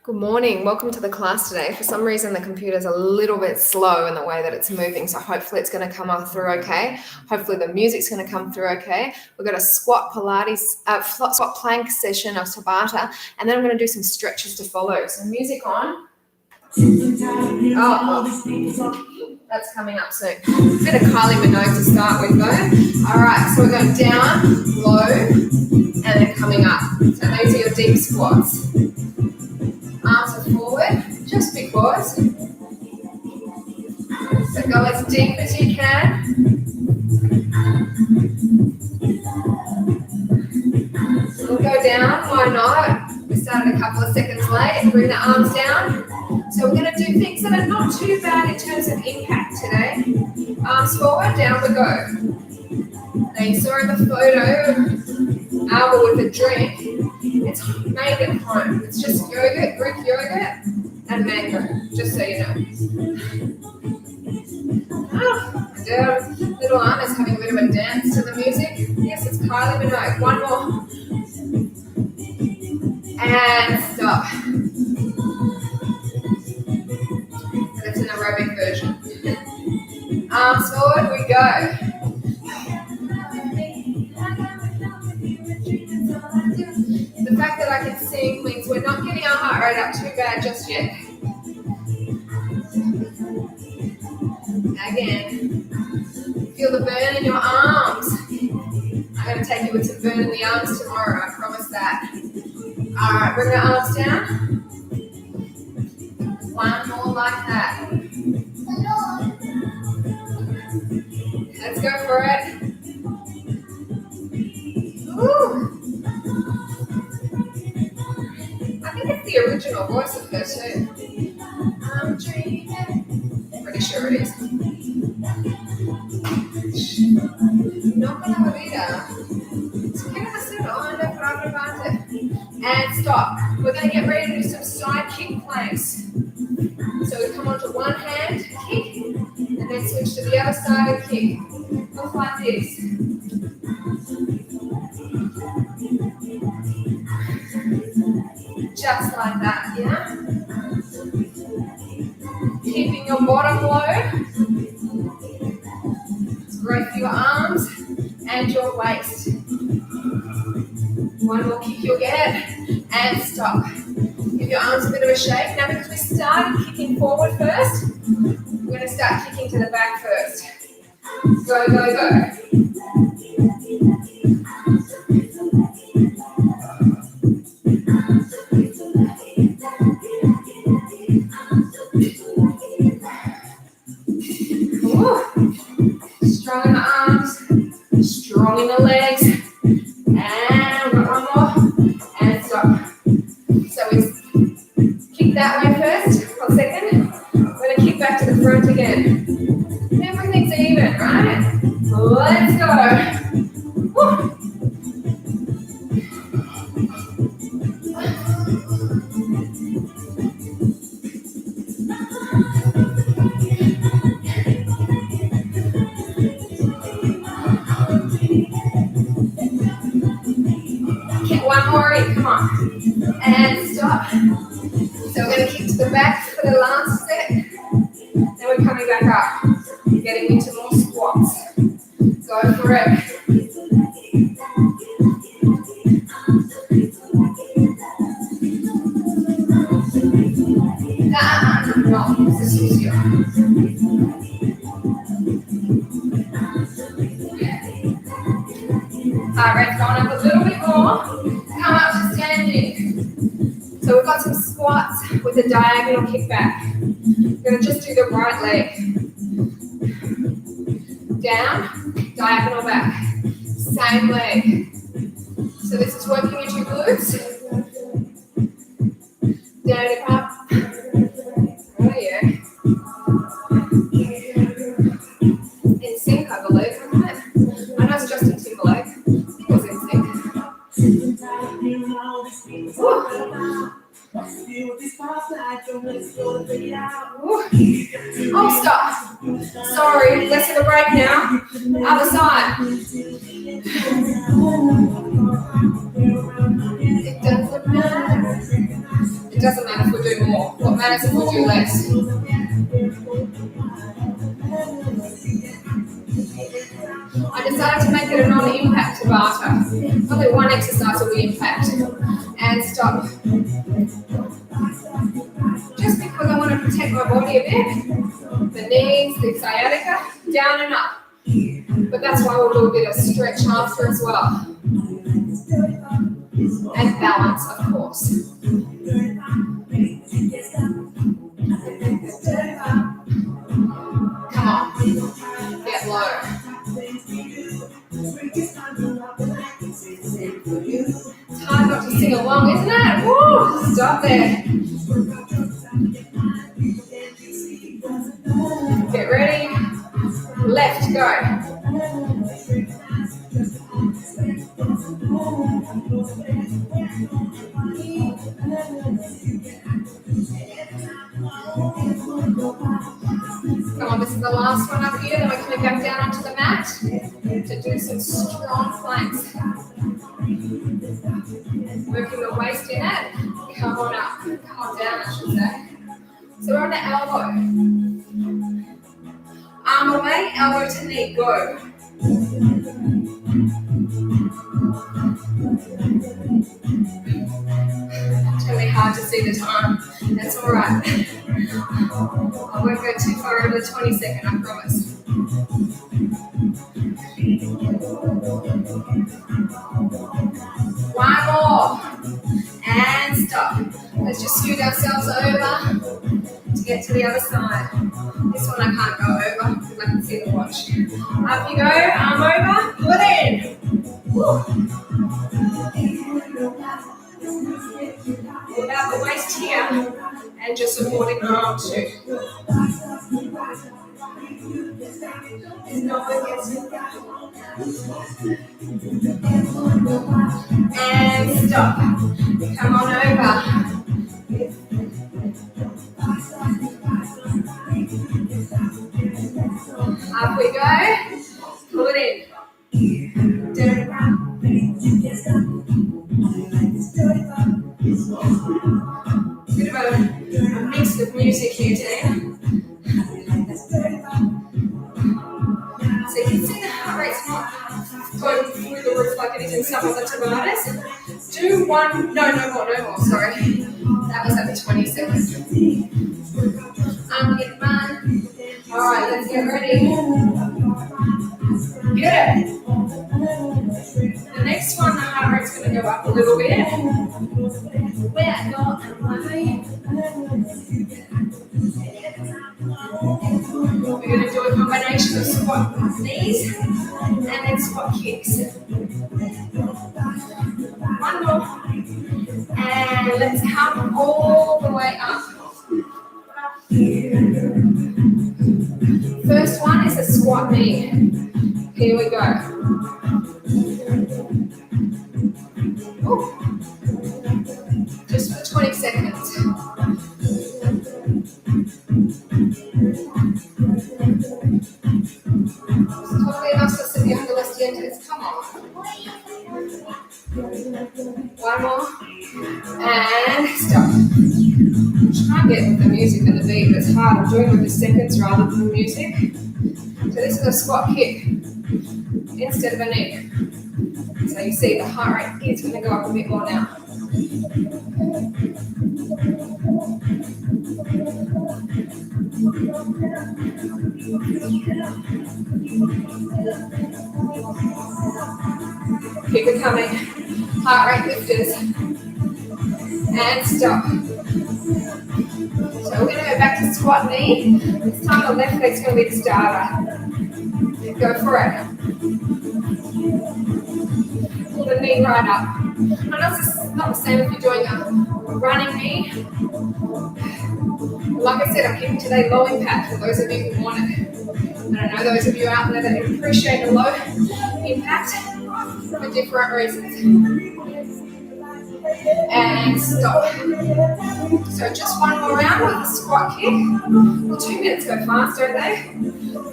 Good morning. Welcome to the class today. For some reason, the computer's a little bit slow in the way that it's moving, so hopefully it's going to come through okay. Hopefully the music's going to come through okay. We've got a squat Pilates, squat plank session of Tabata, and then I'm going to do some stretches to follow. So music on. Oh, that's coming up soon. A bit of Kylie Minogue to start with though. All right, so we're going down, low, and then coming up. So those are your deep squats. Arms are forward, just because. So go as deep as you can. We'll go down, why not? We started a couple of seconds late. Bring the arms down. So we're going to do things that are not too bad in terms of impact today. Arms forward, down we go. Now you saw in the photo, Alba with a drink. It's made at home. It's just yogurt, Greek yogurt, and mango, just so you know. Down. Little Anna's having a bit of a dance to the music. Yes, it's Kylie Minogue. One more. And stop. That's an aerobic version. Arms forward, we go. The fact that I can sing means we're not getting our heart rate up too bad just yet. Again, feel the burn in your arms. I'm going to take you with some burn in the arms tomorrow, I promise that. All right, bring the arms down. One more like that. Let's go for it. Woo. I think it's the original voice of her too. I'm dreaming. Pretty sure it is. No me la bebida. And stop. We're going to get ready to do some side kick planks. So we come onto one hand, kick, and then switch to the other side and kick. Look like this. Just like that, yeah? Keeping your bottom low. It's great for your arms and your waist. One more kick you'll get, and stop. Give your arms a bit of a shake. Now because we started kicking forward first, we're going to start kicking to the back first. Go, go, go. Ooh. Strong in the arms, strong in the legs, and one more, and stop. So we kick that way first, 1 second. We're going to kick back to the front again. Everything's even, right? Let's go. Woo. One more in, come on. And stop. So we're going to kick to the back for the last set. Then we're coming back up. Getting into more squats. Go for it. No, this is easier. Alright, going up a little bit more. Come up to standing. So we've got some squats with a diagonal kick back. We're going to just do the right leg. Down, diagonal back. Same leg. So this is working into your glutes. Down and up. Oh yeah. In sync, I believe, isn't it? I know it's Justin Timberlake. I think it was in sync. Oh, stop. Sorry, let's take a break now. Other side. It doesn't matter. It doesn't matter if we're matters if we do less. I decided to make it a non-impact Tabata. Only one exercise will be impact. And stop. Just because I want to protect my body a bit. The knees, the sciatica, down and up. But that's why we'll do a bit of stretch after as well. And balance, of course. Come on. Get low. It's hard not to sing along, isn't it? Woo! Stop there. Get ready. Left, go. Come on, this is the last one up here. Then we're coming back down onto the mat to do some strong planks. Working the waist in it. Come on up. Come on down, I should say. So we're on the elbow. Arm away, elbow to knee. Go. It's really hard to see the time. That's all right. I won't go too far over the 20 second, I promise. One more. And stop. Let's just scoot ourselves over to get to the other side. This one I can't go over because I can see the watch. Up you go, arm over, put in. What about the waist here? And just supporting the arm too. And stop. Come on over. Up we go. Pull it in. Bit of a mix of music here today. So you can see the heart rate's not going through the roof like it is in some of the Tabatas. Do one, no more, sorry. That was at the 20 seconds. Get fun. Alright, let's get ready. Good. The next one, the heart rate's going to go up a little bit. We're not away. We're going to do a combination of squat knees and then squat kicks. One more. And let's come all the way up. First one is a squat knee. Here we go. Ooh. Just for 20 seconds. Totally enough to the under left end. Come on. One more. And stop. Try and get with the music and the beat. It's hard. I'm doing it with the seconds rather than the music. So this is a squat kick instead of a knee. So you see the heart rate is going to go up a bit more now. Keep it coming. Heart rate lifters. And stop. So we're going to go back to squat knee. This time the left leg's going to be the starter. Go for it. Pull the knee right up. I know it's not the same if you're doing a running knee. Like I said, I'm keeping today low impact for those of you who want it. And I know those of you out there that appreciate the low impact for different reasons. And stop. So just one more round with a squat kick. Well, 2 minutes go fast, don't they?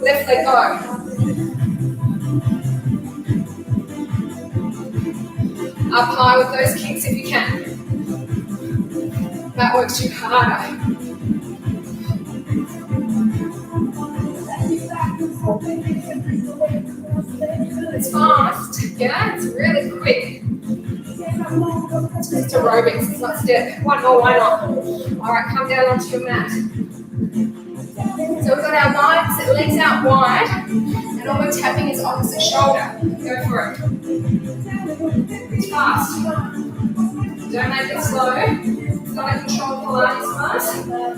Left leg go. Up high with those kicks if you can. That works you harder. It's fast, yeah, it's really quick. It's just aerobics, it's not step. One more, why not? All right, come down onto your mat. So we've got our legs out wide, and all we're tapping is opposite shoulder. Go for it. It's fast. Don't make it slow. It's not a controlled Pilates class.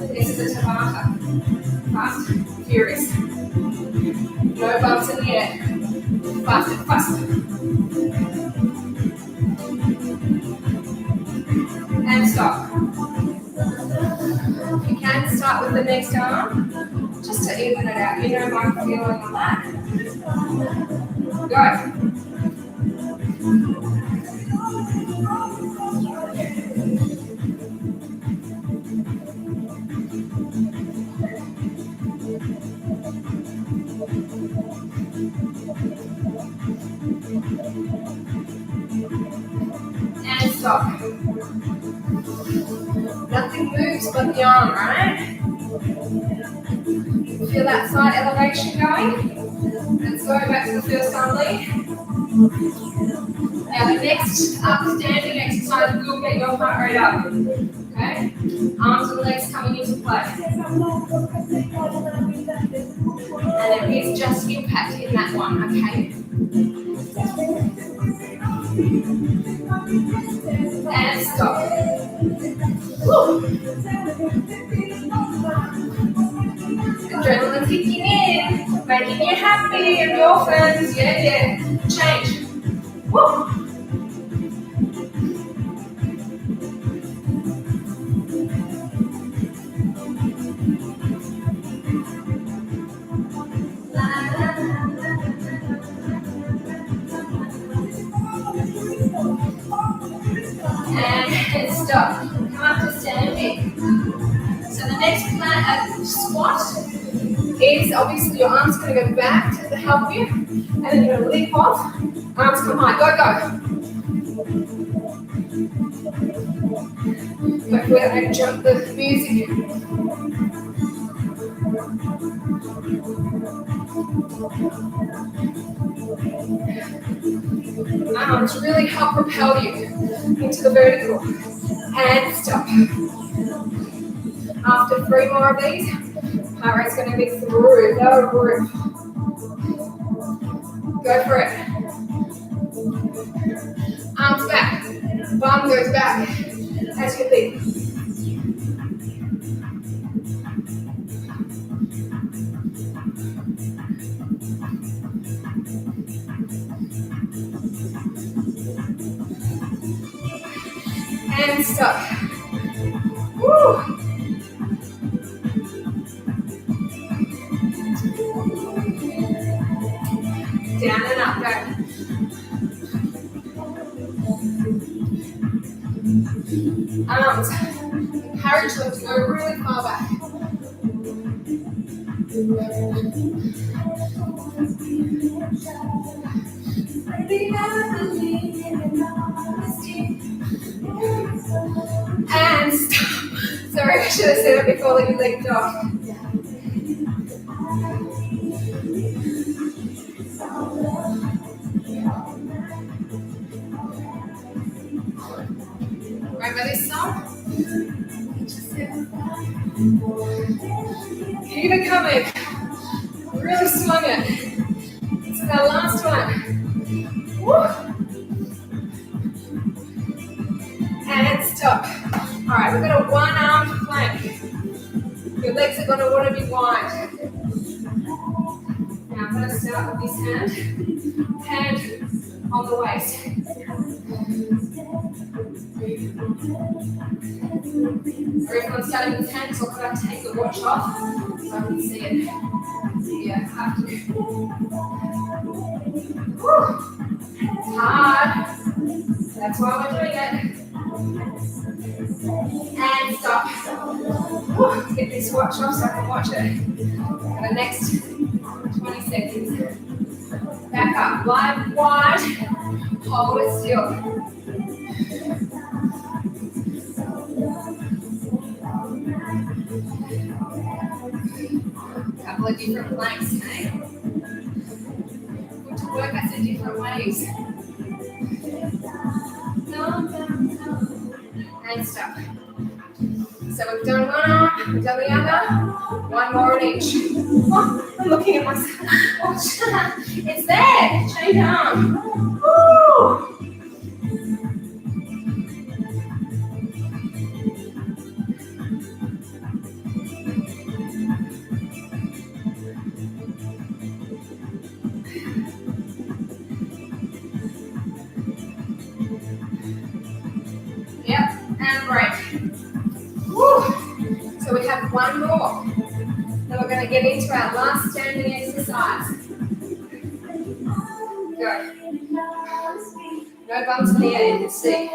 This is a Tabata. Fast, furious. No bumps in the air. Faster, faster. And stop. You can start with the next arm, just to even it out. You know my feeling on that. Go. And stop. Nothing moves but the arm, right? Feel that side elevation going? Let's go back to the first arm lead. Now the next standing exercise will get your heart rate up. Okay? Arms and legs coming into play. And there is just impact in that one, okay? And stop. Woo. Adrenaline kicking in, making you happy, endorphins, yeah. Change. Woo. And stop. Come up to standing. So the next squat is obviously your arms going to go back to help you, and then you're going to leap off. Arms come high. Go, go. Go for it and jump the music. Arms really help propel you into the vertical. And stop. After 3 more of these, heart rate's going to be through the roof. Go for it. Arms back. Bum goes back as you leap. And stop. Woo. Down and up, go. Arms. Encourage them to go really far back. And stop. Sorry, I should have said it before that you leaped off. Remember this song? Keep it coming. Really swung it. It's our last one. Woo. And stop. All right, we've got a one-armed plank. Your legs are going to want to be wide. Now I'm going to start with this hand on the waist. Or if I'm starting with hand, so I'm going to take the watch off so I can see it. Yeah, I have to. Woo. It's hard. That's why we're doing it. And stop. Woo. Get this watch off so I can watch it. For the next 20 seconds. Back up, lie wide, hold it still. Couple of different planks, okay? No waves. And stop. So we've done one arm, we've done the other, one more in each. Oh, I'm looking at myself. Oh, it's there, change arm. Woo! Yep, and break. Woo. So we have one more. Then we're going to get into our last standing exercise. Go. No bumps in the air, you can see.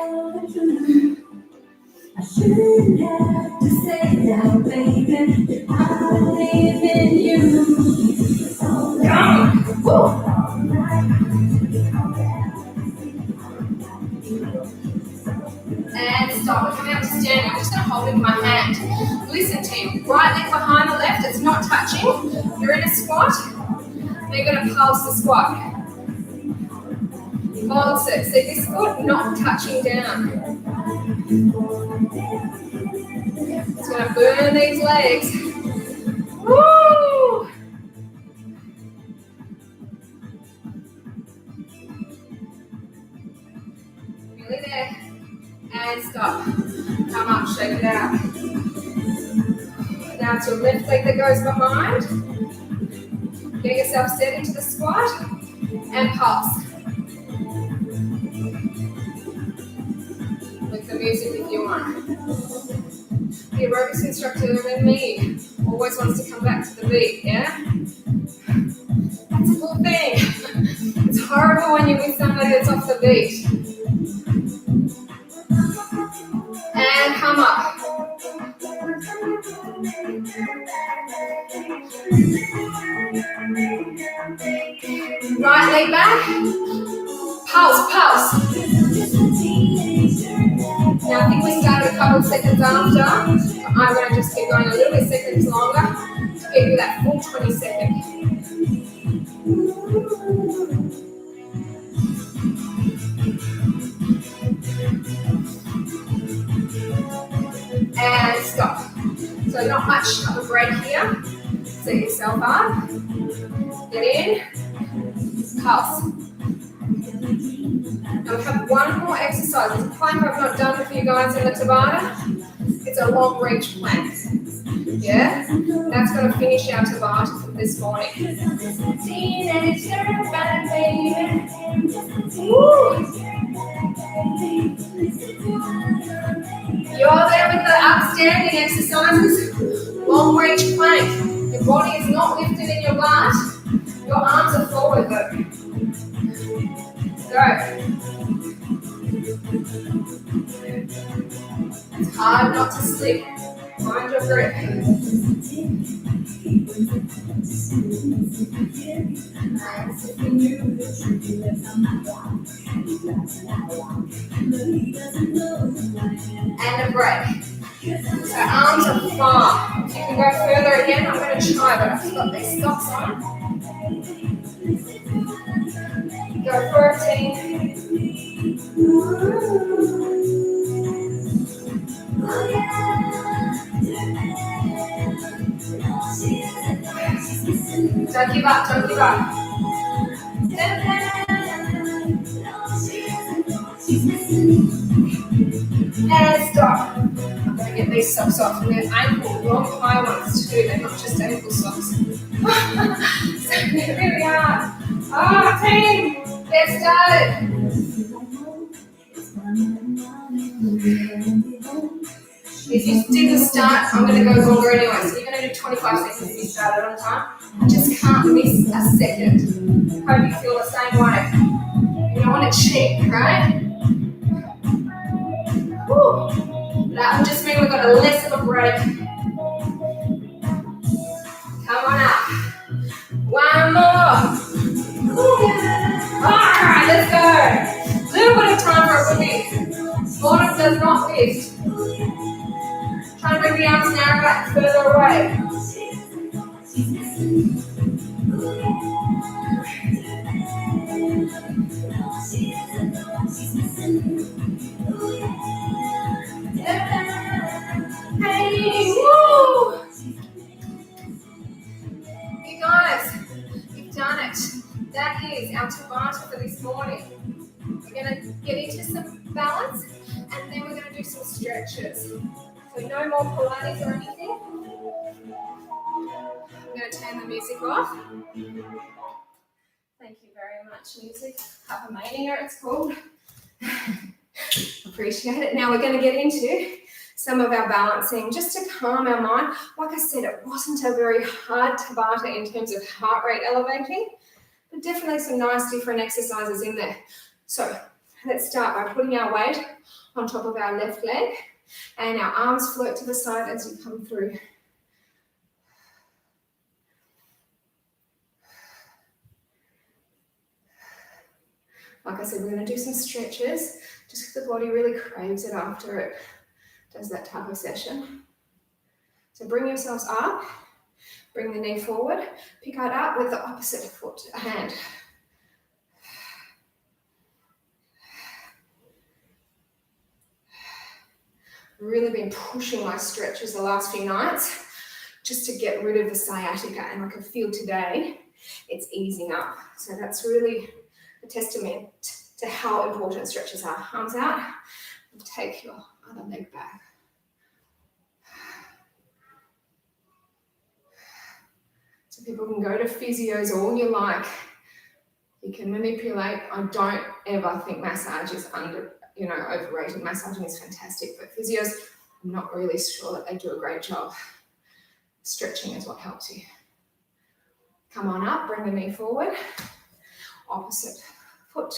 I shouldn't have to say that, baby. I believe in you. Go. Woo. And stop. We're coming up to stand. I'm just going to hold it in my hand. Listen, team. Right leg behind the left. It's not touching. You're in a squat. You're going to pulse the squat. Pulse it. See this foot not touching down. It's going to burn these legs. Woo! Nearly there. And stop. Come up, shake it out. Now it's your left leg that goes behind. Get yourself set into the squat and pulse. With the music if you want. The aerobics instructor and me always wants to come back to the beat, yeah? That's a cool thing. It's horrible when you're with somebody that's off the beat. And come up. Right leg back. Pulse, pulse. Now I think we started a couple of seconds after. I'm going to just keep going a little bit seconds longer to give you that full 20 seconds. And stop. So not much of a break here. Set yourself up. Get in. Pulse. Now we have one more exercise. It's a plank I've not done with you guys in the Tabata. It's a long reach plank. Yeah? That's going to finish our Tabata for this morning. Woo. You're there with the upstanding exercises. Long reach plank. Your body is not lifted in your butt. Your arms are forward though. Go. It's hard not to slip. Find your grip. And a break. So arms are far. If you can go further again, I'm going to try, but I've got these socks on. Go for a team. Don't give up, don't give up. And stop. I'm going to get these socks off. And they're ankle, long high ones too. They're not just ankle socks. So they're really hard. Oh, team, get started. If you didn't start, I'm going to go longer anyway. So you're going to do 25 seconds if you started on time. I just can't miss a second. Hope you feel the same way. You don't want to cheat, right? Woo. That will just mean we've got a less of a break. Come on up. One more. Alright, let's go. Little bit of time for a lift. Bottom does not lift. Try and bring the arms now back further away. So no more Pilates or anything. I'm going to turn the music off. Thank you very much, music. Papa Mania, it's called. Appreciate it. Now we're going to get into some of our balancing just to calm our mind. Like I said, it wasn't a very hard Tabata in terms of heart rate elevating, but definitely some nice different exercises in there. So let's start by putting our weight on top of our left leg and our arms float to the side as you come through. Like I said, we're going to do some stretches just because the body really craves it after it does that type of session. So bring yourselves up, bring the knee forward, pick it up with the opposite foot, hand. Really been pushing my stretches the last few nights just to get rid of the sciatica, and I can feel today it's easing up. So that's really a testament to how important stretches are. Arms out, and take your other leg back. So people can go to physios all you like. You can manipulate. I don't ever think massage is overrated. Massaging is fantastic, but physios, I'm not really sure that they do a great job. Stretching is what helps you. Come on up, bring the knee forward. Opposite foot.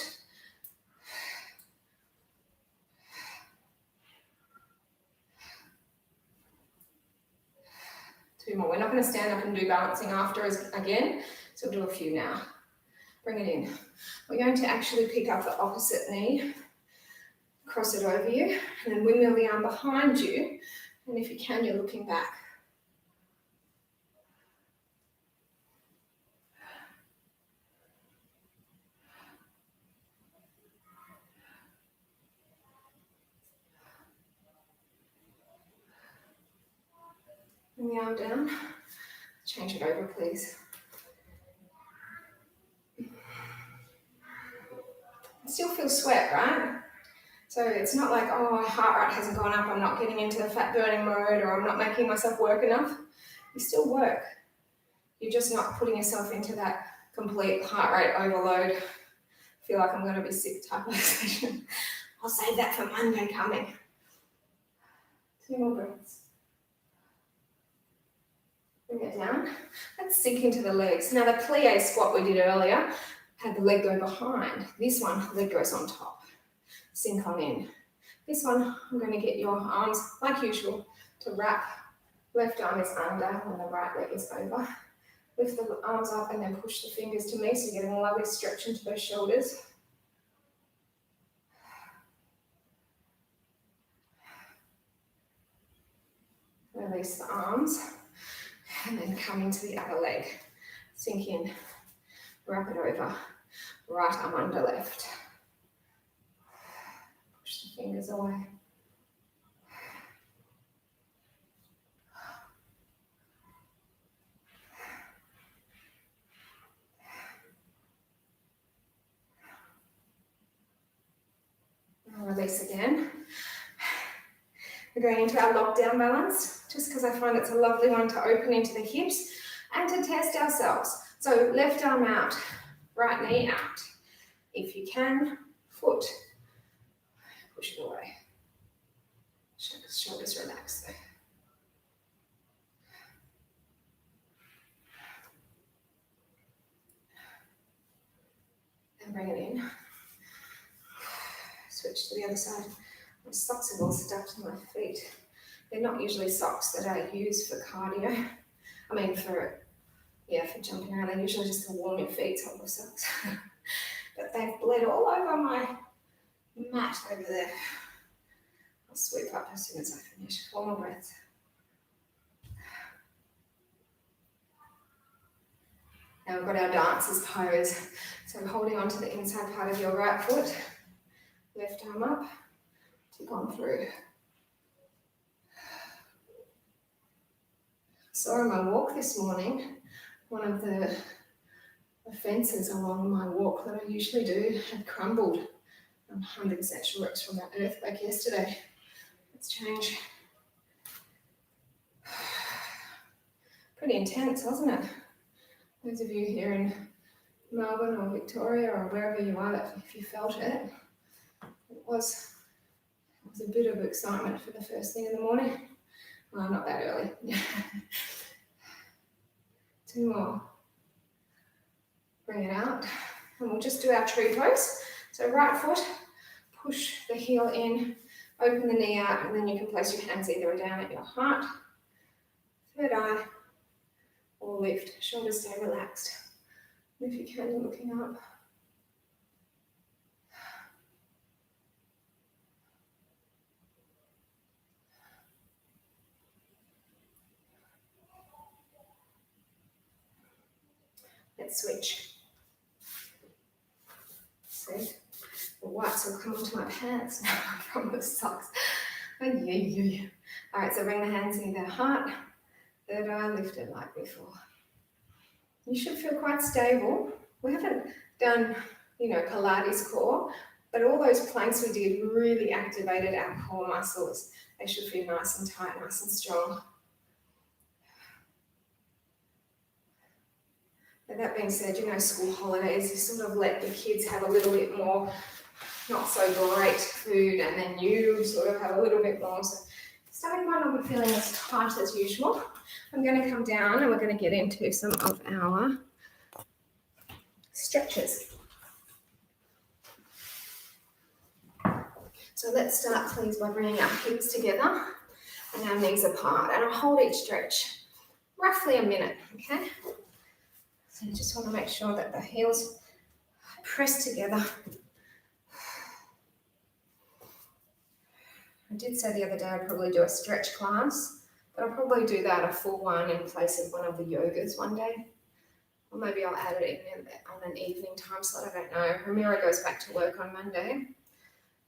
Two more. We're not going to stand up and do balancing after again, so we'll do a few now. Bring it in. We're going to actually pick up the opposite knee, cross it over you, and then windmill the arm behind you, and if you can, you're looking back. Bring the arm down. Change it over, please. Still feel sweat, right? So it's not like, oh, my heart rate hasn't gone up, I'm not getting into the fat burning mode, or I'm not making myself work enough. You still work. You're just not putting yourself into that complete heart rate overload. Feel like I'm going to be sick type of session. I'll save that for Monday coming. 2 more breaths. Bring it down. Let's sink into the legs. Now the plie squat we did earlier had the leg go behind. This one, the leg goes on top. Sink on in. This one, I'm going to get your arms, like usual, to wrap. Left arm is under and the right leg is over. Lift the arms up and then push the fingers to me so you're getting a lovely stretch into those shoulders. Release the arms and then come into the other leg. Sink in, wrap it over, right arm under left. Push the fingers away. And release again. We're going into our lockdown balance, just because I find it's a lovely one to open into the hips and to test ourselves. So left arm out, right knee out. If you can, foot, push it away. Shoulders relax there. And bring it in. Switch to the other side. My socks have all stuck to my feet. They're not usually socks that I use for cardio. I mean for jumping around. They're usually just to warm your feet type of socks. But they've bled all over my mat over there. I'll sweep up as soon as I finish. 4 more breaths. Now we've got our dancer's pose. So holding on to the inside part of your right foot, left arm up, tip on through. Saw on my walk this morning, one of the fences along my walk that I usually do had crumbled. I'm 100% sure it's from that earthquake yesterday. Let's change Pretty intense, wasn't it? Those of you here in Melbourne or Victoria or wherever you are, if you felt it, it was a bit of excitement for the first thing in the morning. Well, not that early. 2 more. Bring it out. And we'll just do our tree pose. So right foot, push the heel in, open the knee out, and then you can place your hands either down at your heart, third eye, or lift. Shoulders stay relaxed. And if you can, you're looking up. Let's switch. See? The whites will come onto my pants now from the socks. Oh, yeah. All right, so bring the hands in their heart. Third eye lifted like before. You should feel quite stable. We haven't done, Pilates core, but all those planks we did really activated our core muscles. They should feel nice and tight, nice and strong. But that being said, school holidays, you sort of let the kids have a little bit more not so great food, and then you sort of have a little bit more. So stomach might not be feeling as tight as usual. I'm going to come down and we're going to get into some of our stretches. So let's start, please, by bringing our hips together and our knees apart. And I'll hold each stretch roughly a minute, okay? So you just want to make sure that the heels press together. I did say the other day I'd probably do a stretch class, but I'll probably do that a full one in place of one of the yogas one day. Or maybe I'll add it in on an evening time slot, I don't know. Ramiro goes back to work on Monday,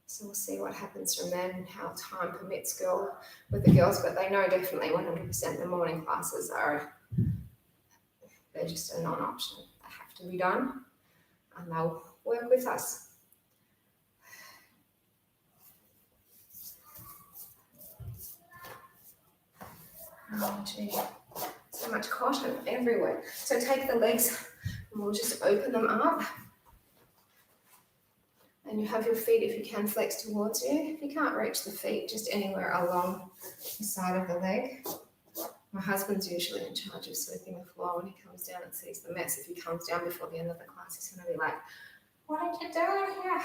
so we'll see what happens from then and how time permits with the girls, but they know definitely 100% the morning classes they're just a non-option. They have to be done, and they'll work with us. Oh, gee. So much cotton everywhere. So take the legs and we'll just open them up. And you have your feet, if you can, flex towards you. If you can't reach the feet, just anywhere along the side of the leg. My husband's usually in charge of sweeping the floor when he comes down and sees the mess. If he comes down before the end of the class, he's going to be like, "What are you doing here?"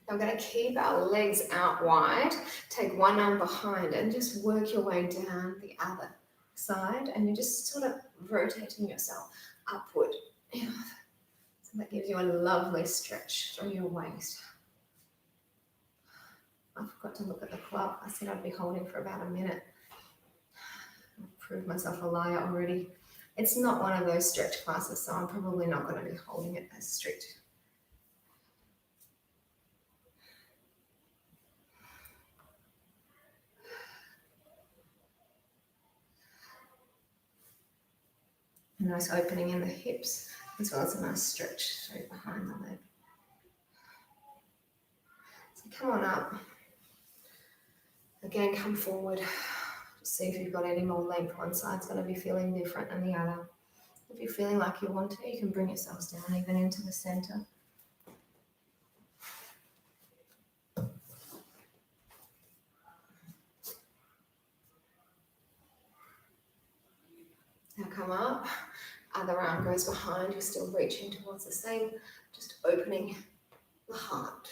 Now we're going to keep our legs out wide. Take one arm behind and just work your way down the other side. And you're just sort of rotating yourself upward. So that gives you a lovely stretch through your waist. I forgot to look at the clock. I said I'd be holding for about a minute. I've proved myself a liar already. It's not one of those stretch classes, so I'm probably not going to be holding it as strict. A nice opening in the hips, as well as a nice stretch straight behind the leg. So come on up. Again, come forward. Just see if you've got any more length. One side's going to be feeling different than the other. If you're feeling like you want to, you can bring yourselves down even into the center. Now come up, other arm goes behind, you're still reaching towards the same, just opening the heart.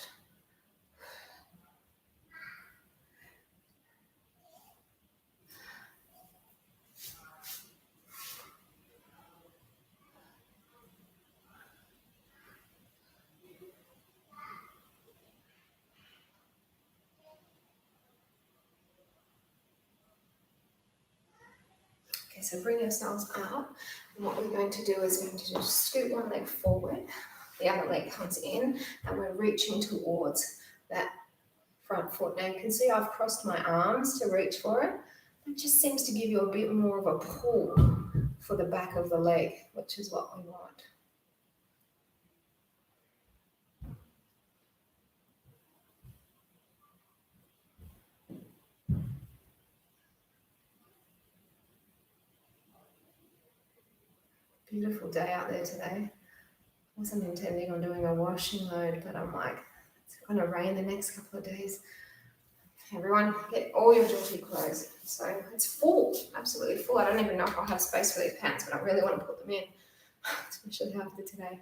Okay, so bring yourselves out, and what we're going to do is going to just scoot one leg forward, the other leg comes in, and we're reaching towards that front foot. Now you can see I've crossed my arms to reach for it. It just seems to give you a bit more of a pull for the back of the leg, which is what we want. Beautiful day out there today. Wasn't intending on doing a washing load, but I'm like, it's going to rain the next couple of days. Everyone, get all your dirty clothes. So it's full, absolutely full. I don't even know if I'll have space for these pants, but I really want to put them in, especially after today.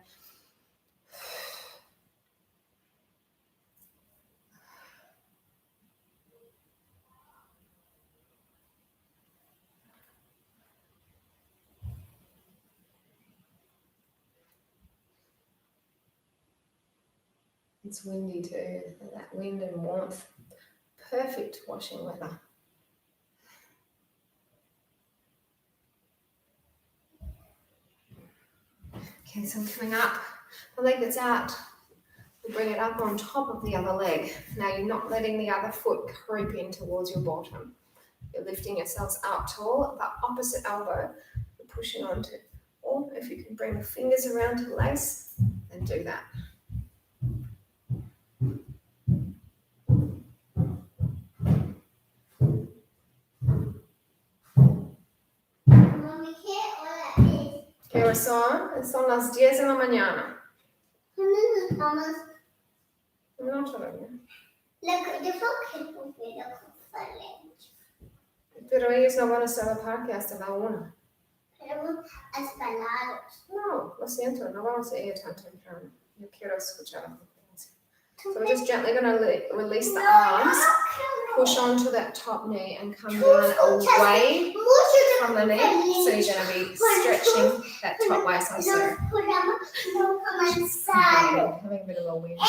It's windy too, and that wind and warmth, perfect washing weather. Okay, so coming up, the leg that's out, we bring it up on top of the other leg. Now you're not letting the other foot creep in towards your bottom. You're lifting yourselves up tall, the opposite elbow, you're pushing onto. Or if you can bring the fingers around to lace, then do that. ¿Qué hora son? Son las 10 de la mañana. No todavía. Pero ellos no van a estar al parque hasta la 1. No, lo siento, no vamos a ir tan temprano. Yo quiero escuchar la conferencia. So we're just gently going to release the arms, push onto that top knee and come down away from the knee. So you're going to be stretching that top waist also. Having a bit of a wind.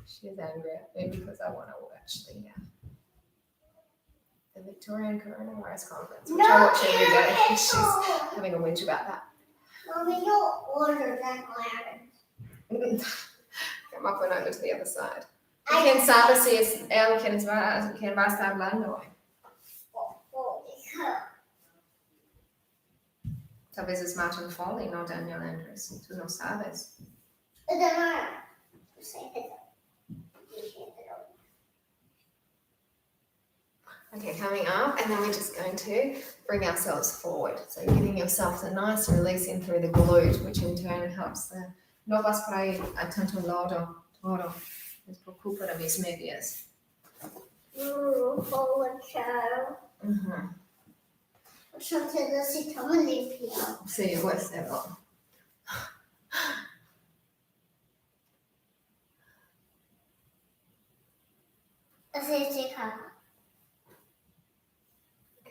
She's angry at me because I want to watch the Victorian Coronavirus Conference, which I watch every day. She's having a whinge about that. Mommy, you ordered that glass. Come up and over to the other side. ¿Quién sabe si es él quien va a estar hablando hoy? Tal vez es Martin Foley, no Daniel Andrews. Tú no sabes. Okay, coming up, and then we're just going to bring ourselves forward. So giving yourself a nice release in through the glute, which in turn helps the... No vas por ahí a tanto lado, todo. Les preocupa de mis medias. Sí, puede serlo.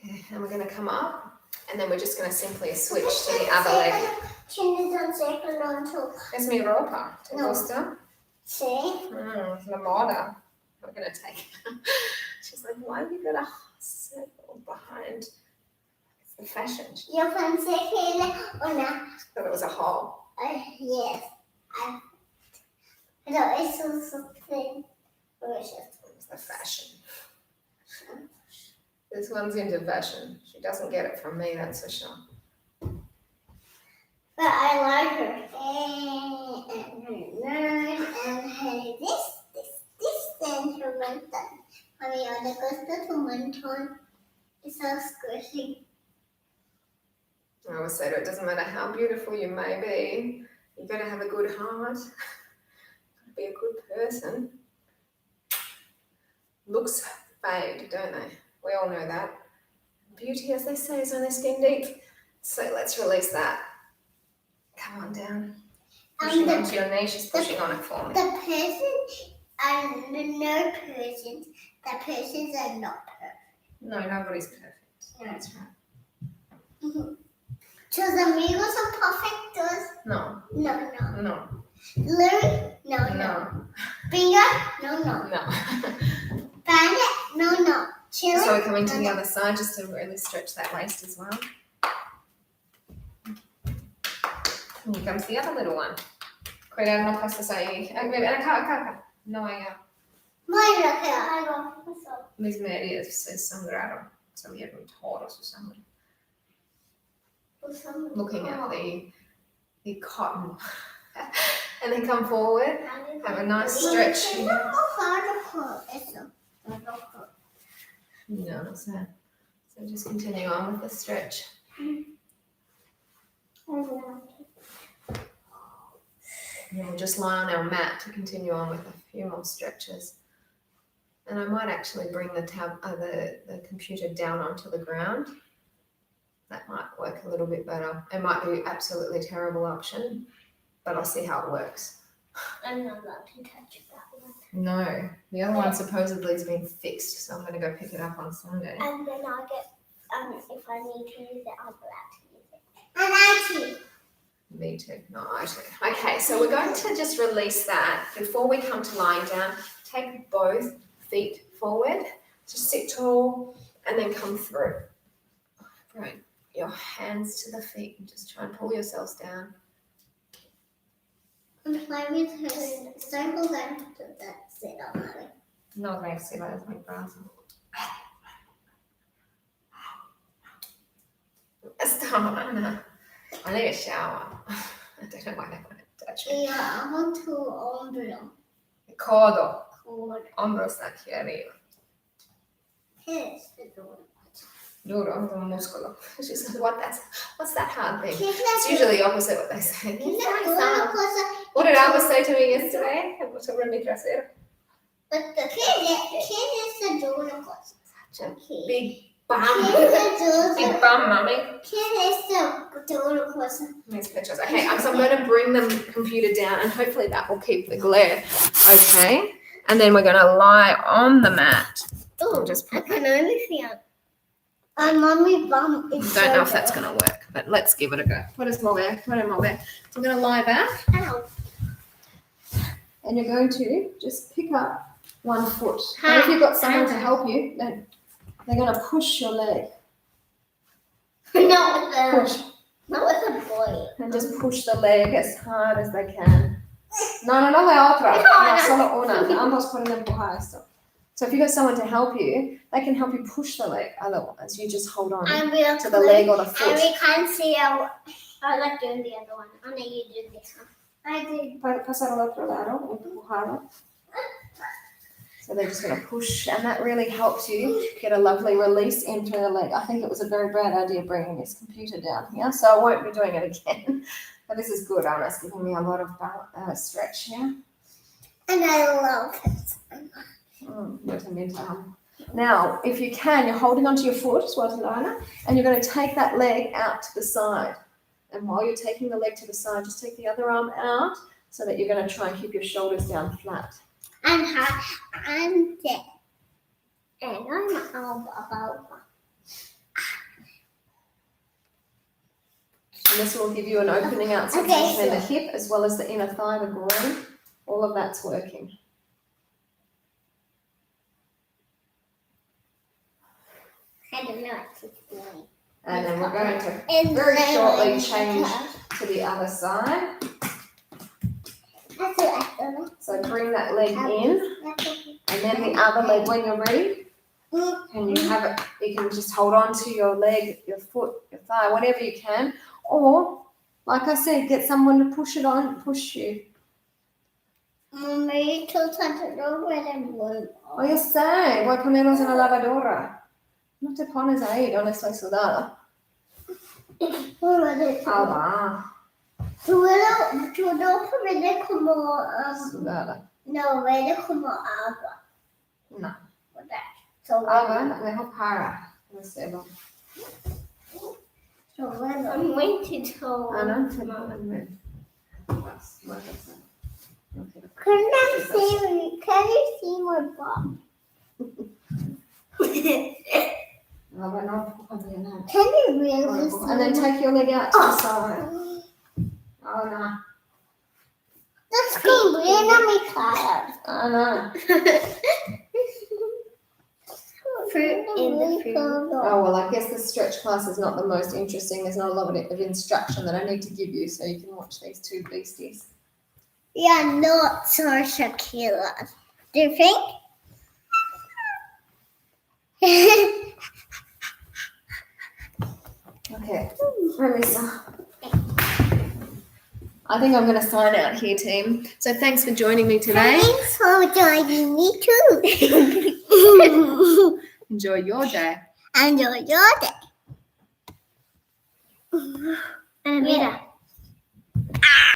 Okay, and we're going to come up, and then we're just going to simply switch to the other leg. Es mi ropa. ¿Te gusta? Sí. La moda. I'm going to take it. She's like, why have you got a circle behind? It's the fashion. Yo pensé que era una... Thought it was a hole. Yes. No, eso es something. It's the fashion. This one's into fashion. She doesn't get it from me, that's for sure. But I like her. And this instrument. A mí no le gusta tu montón. It's so squishy. I always say to her, it doesn't matter how beautiful you may be, you've got to have a good heart. You've got to be a good person. Looks fade, don't they? We all know that. Beauty, as they say, is only skin deep. So let's release that. Come on down. Pushing onto your knee, she's pushing on it for me. The person and the persons are not perfect. No, nobody's perfect. That's right. Tus amigos son perfectos. No. No. Larry? No. Finger? No. Bandit? No. Chili? So we're coming to the other side just to really stretch that waist as well. And here comes the other little one. Cuidado, no pasas ahí. Acá. No, allá. Mira que algo pasó. Mis medias se sangraron. Salieron toda su sangre. Looking at the cotton. And then come forward. Have a nice stretch here. No, not so. So just continue on with the stretch. And we'll just lie on our mat to continue on with a few more stretches. And I might actually bring the computer down onto the ground. That might work a little bit better. It might be absolutely terrible option, but I'll see how it works. I'm not allowed to touch that one. No, the other one supposedly has been fixed, so I'm going to go pick it up on Sunday. And then I'll get, if I need to use it, I'll be allowed to use it. And I too. Me too. No, I too. Okay, so we're going to just release that. Before we come to lying down, take both feet forward. Just sit tall and then come through. Bring your hands to the feet and just try and pull yourselves down. I'm playing with her circle that sit on her. No, grazie, vai a brazo. Stop, Anna. I need a shower. I don't know why they want to touch me. Yeah, I want to ombro. Codo. Cord. Ombro sta qui arriva. Che è sto Duro, come un muscolo. She said, what's that hard thing? It's It's usually the opposite what they say. una cosa. What did Alba say to me yesterday? Sobre mi trasero. Che è sta una cosa? Such a Okay. big bum. Che è Big bum, mummy. sta una cosa? These pictures. Okay, so I'm going to bring the computer down and hopefully that will keep the glare. Okay, and then we're going to lie on the mat. Oh, Just I can only see it. And mommy bum I is don't know if that's going to work, but let's give it a go. Put it more back. So I'm going to lie back Ow. and you're going to just pick up one foot. And if you've got someone to help you, then they're going to push your leg. Not with Push. a boy. And just push the leg as hard as they can. No, la otra. No, solo una. Ambos pueden empujar esto. So if you've got someone to help you, they can help you push the leg. Otherwise, you just hold on And we are to the leg or the And foot. we can't see I like doing the other one. I know you do this one. I did. Pasar al otro lado, empujado. So they're just going to push, and that really helps you get a lovely release into the leg. I think it was a very bad idea bringing this computer down here, so I won't be doing it again. But this is good. Anna's giving me a lot of stretch here. And I love it. Now, if you can, you're holding onto your foot, Swatolana, and you're going to take that leg out to the side. And while you're taking the leg to the side, just take the other arm out so that you're going to try and keep your shoulders down flat. And I'm dead. And I'm about. And this will give you an opening out so Okay, in the hip as well as the inner thigh, the groin. All of that's working. I don't know what to do. And then we're going to very shortly change to the other side. So bring that leg in, and then the other leg when you're ready. And you have it, you can just hold on to your leg, your foot, your thigh, whatever you can. Or, like I said, get someone to push it on, push you. Mommy, to touch it over and one. O yo sé, voy a ponerlos en la lavadora. No te pones ahí, donde estoy sudada. Alba, Tú no pones como sudada. no, verde como agua. No. So Alba, mejor para. No sé, no. So when I'm going to tell Ana, te pones. Can you see my butt? Alba, no, no. Can you really see And then take your leg out to the side. Oh, no. That's going weird on me, Kyle. Oh, no. Fruit in the fruit. Oh, well, I guess the stretch class is not the most interesting. There's not a lot of instruction that I need to give you, so you can watch these two beasties. Yeah, not so Shakira. Do you think? Okay, Melissa. I think I'm going to sign out here, team. So thanks for joining me today. Thanks for joining me too. Enjoy your day. Enjoy your day. And Amira.